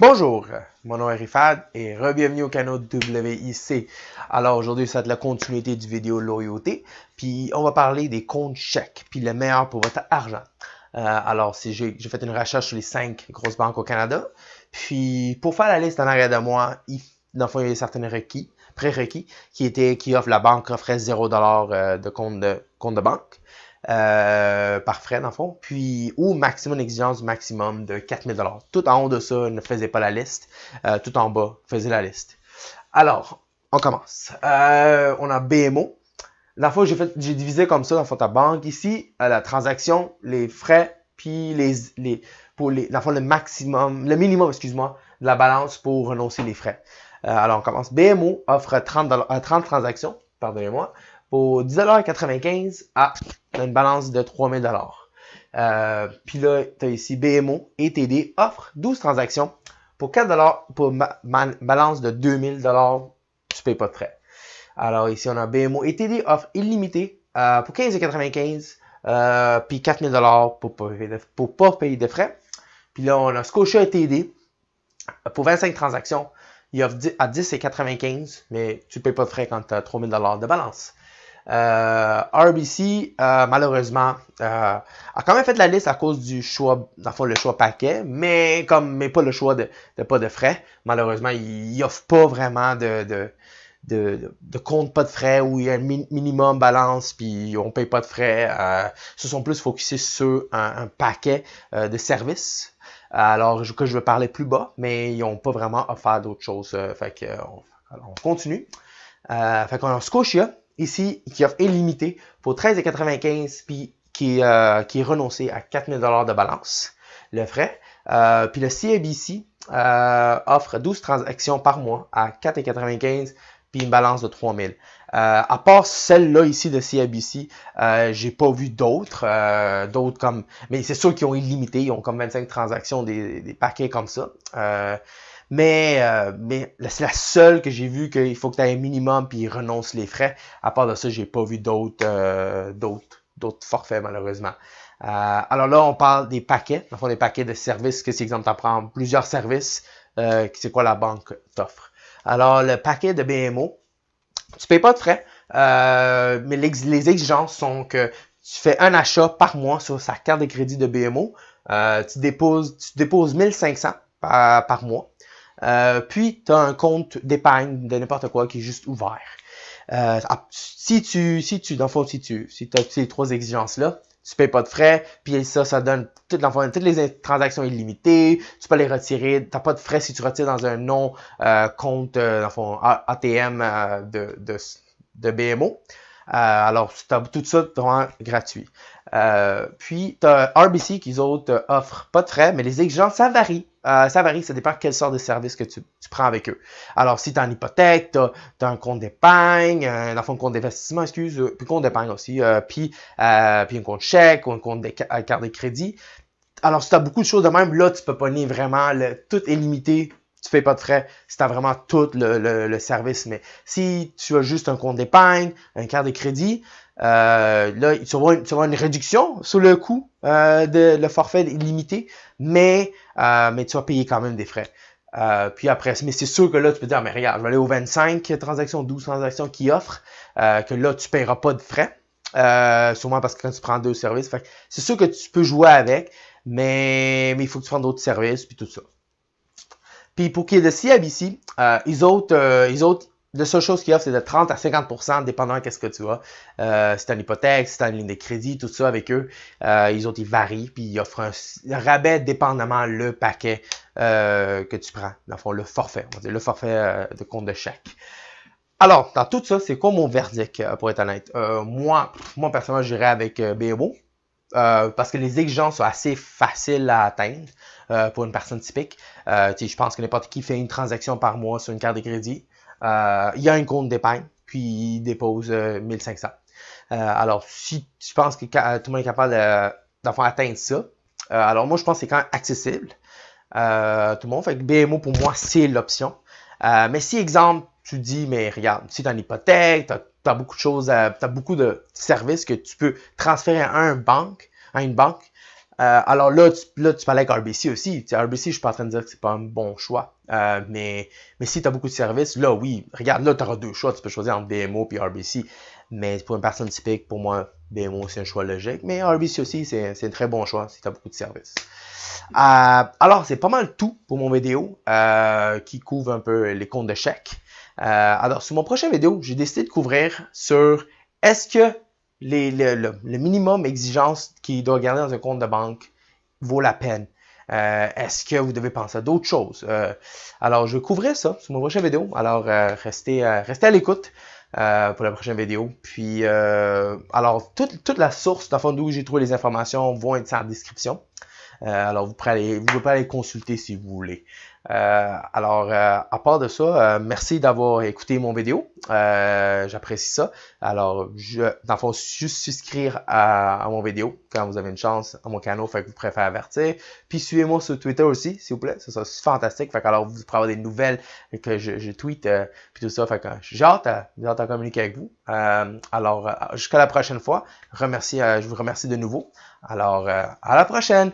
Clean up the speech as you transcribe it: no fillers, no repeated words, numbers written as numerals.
Bonjour, mon nom est Rifad et re-bienvenue au canal WIC. Alors aujourd'hui, ça va être la continuité du vidéo loyauté, puis on va parler des comptes chèques, puis le meilleur pour votre argent. Alors, j'ai fait une recherche sur les 5 grosses banques au Canada, puis pour faire la liste en arrière de moi, dans le fond, il y a certains prérequis, qui offrent, la banque offrait 0$ de compte de banque. Par frais dans le fond, puis ou maximum exigence maximum de 4000$. Tout en haut de ça ne faisait pas la liste, tout en bas faisait la liste. Alors, on commence. On a BMO. Dans le fond, j'ai divisé comme ça dans le fond ta banque ici, la transaction, les frais, puis dans le fond, le minimum, excuse-moi, de la balance pour renoncer les frais. Alors, on commence. BMO offre 30 transactions, pardonnez-moi, pour 10,95$ à une balance de 3000$. Puis là, tu as ici BMO et TD offrent 12 transactions pour 4$ pour balance de 2000$. Tu ne payes pas de frais. Alors ici, on a BMO et TD offrent illimité pour 15,95$, puis 4000$ pour pas payer de frais. Puis là, on a Scotia et TD pour 25 transactions. Ils offrent à 10,95$, mais tu ne payes pas de frais quand tu as 3000$ de balance. RBC, malheureusement, a quand même fait la liste à cause du choix, dans le fond, le choix paquet, mais pas le choix de pas de frais. Malheureusement, ils n'offrent pas vraiment de compte pas de frais où il y a un minimum balance puis on paye pas de frais. Se sont plus focusés sur un paquet de services. Alors que je vais parler plus bas, mais ils n'ont pas vraiment offert d'autres choses. On continue. Fait qu'on a Scotia ici qui offre illimité pour 13,95$ puis qui est renoncé à 4000$ de balance, le frais. Puis le CIBC offre 12 transactions par mois à 4,95$ puis une balance de 3000$. À part celle-là ici de CIBC, j'ai pas vu d'autres comme, mais c'est sûr qu'ils ont illimité, ils ont comme 25 transactions, des paquets comme ça. Mais c'est la seule que j'ai vu qu'il faut que tu aies un minimum puis ils renoncent les frais. À part de ça, j'ai pas vu d'autres forfaits malheureusement. Alors là, on parle des paquets, dans le fond, des paquets de services, que c'est exemple, tu prends plusieurs services, c'est quoi la banque t'offre. Alors, le paquet de BMO, tu payes pas de frais, mais les exigences sont que tu fais un achat par mois sur sa carte de crédit de BMO, tu déposes 1500$ par mois. Puis, tu as un compte d'épargne de n'importe quoi qui est juste ouvert. Si tu as ces 3 exigences-là, tu ne payes pas de frais, puis ça donne toutes les transactions illimitées, tu peux les retirer, tu n'as pas de frais si tu retires dans un compte ATM de BMO. Alors, tu as tout ça vraiment gratuit. Puis, tu as RBC qui, autres, offrent pas de frais, mais les exigences, ça varie. Ça dépend quelle sorte de service que tu prends avec eux. Alors, si tu as une hypothèque, tu as un compte d'épargne, un compte d'investissement, puis compte d'épargne aussi, puis un compte chèque ou un compte de carte de crédit. Alors, si tu as beaucoup de choses de même, là, tu peux pas nier vraiment, tout est limité. Tu ne payes pas de frais si tu as vraiment tout le service. Mais si tu as juste un compte d'épargne, un carte de crédit, là, tu vas avoir une réduction sur le coût de le forfait illimité, mais tu vas payer quand même des frais. Puis après, mais c'est sûr que là, tu peux dire, mais regarde, je vais aller aux 25 transactions, 12 transactions qui offrent, que là, tu ne paieras pas de frais. Sûrement parce que quand tu prends 2 services, c'est sûr que tu peux jouer avec, mais il faut que tu prennes d'autres services, puis tout ça. Puis pour qu'il y ait de CIBC, la seule chose qu'ils offrent, c'est de 30 à 50%, dépendant de ce que tu as. Si tu as une hypothèque, si tu as une ligne de crédit, tout ça avec eux, ils varient, puis ils offrent un rabais dépendamment le paquet que tu prends. Dans le fond, le forfait, on va dire le forfait de compte de chèque. Alors, dans tout ça, c'est quoi mon verdict, pour être honnête? Moi, personnellement, j'irais avec BMO. Parce que les exigences sont assez faciles à atteindre pour une personne typique. Je pense que n'importe qui fait une transaction par mois sur une carte de crédit. Il y a un compte d'épargne, puis il dépose 1500. Alors, si tu penses que tout le monde est capable d'atteindre ça, alors moi, je pense que c'est quand même accessible. Tout le monde. Fait que BMO, pour moi, c'est l'option. Mais si, exemple, tu dis, mais regarde, si tu as une hypothèque, tu as beaucoup de choses, tu as beaucoup de services que tu peux transférer à une banque, Alors là, tu parlais avec RBC aussi. Tu sais, RBC, je suis pas en train de dire que c'est pas un bon choix. Mais si tu as beaucoup de services, là, oui. Regarde, là, tu auras deux choix. Tu peux choisir entre BMO et RBC. Mais pour une personne typique, pour moi, BMO, c'est un choix logique. Mais RBC aussi, c'est un très bon choix si tu as beaucoup de services. Alors, c'est pas mal tout pour mon vidéo qui couvre un peu les comptes de chèque. Alors, sur mon prochain vidéo, j'ai décidé de couvrir sur est-ce que le minimum exigence qu'il doit garder dans un compte de banque vaut la peine. Est-ce que vous devez penser à d'autres choses? Alors, je couvrirai ça sur mon prochain vidéo. Alors, restez à l'écoute pour la prochaine vidéo. Puis, alors, toute la source, dans le fond, d'où j'ai trouvé les informations, vont être en description. Alors, vous pouvez aller consulter si vous voulez. À part de ça, merci d'avoir écouté mon vidéo. J'apprécie ça. Alors, dans le fond, juste souscrire à mon vidéo quand vous avez une chance à mon canal, fait que vous pourrez faire avertir. Puis suivez-moi sur Twitter aussi, s'il vous plaît. Ça sera fantastique. Fait que alors, vous pourrez avoir des nouvelles que je tweete puis tout ça. Fait que j'ai hâte à communiquer avec vous. Jusqu'à la prochaine fois. Je vous remercie de nouveau. Alors, à la prochaine!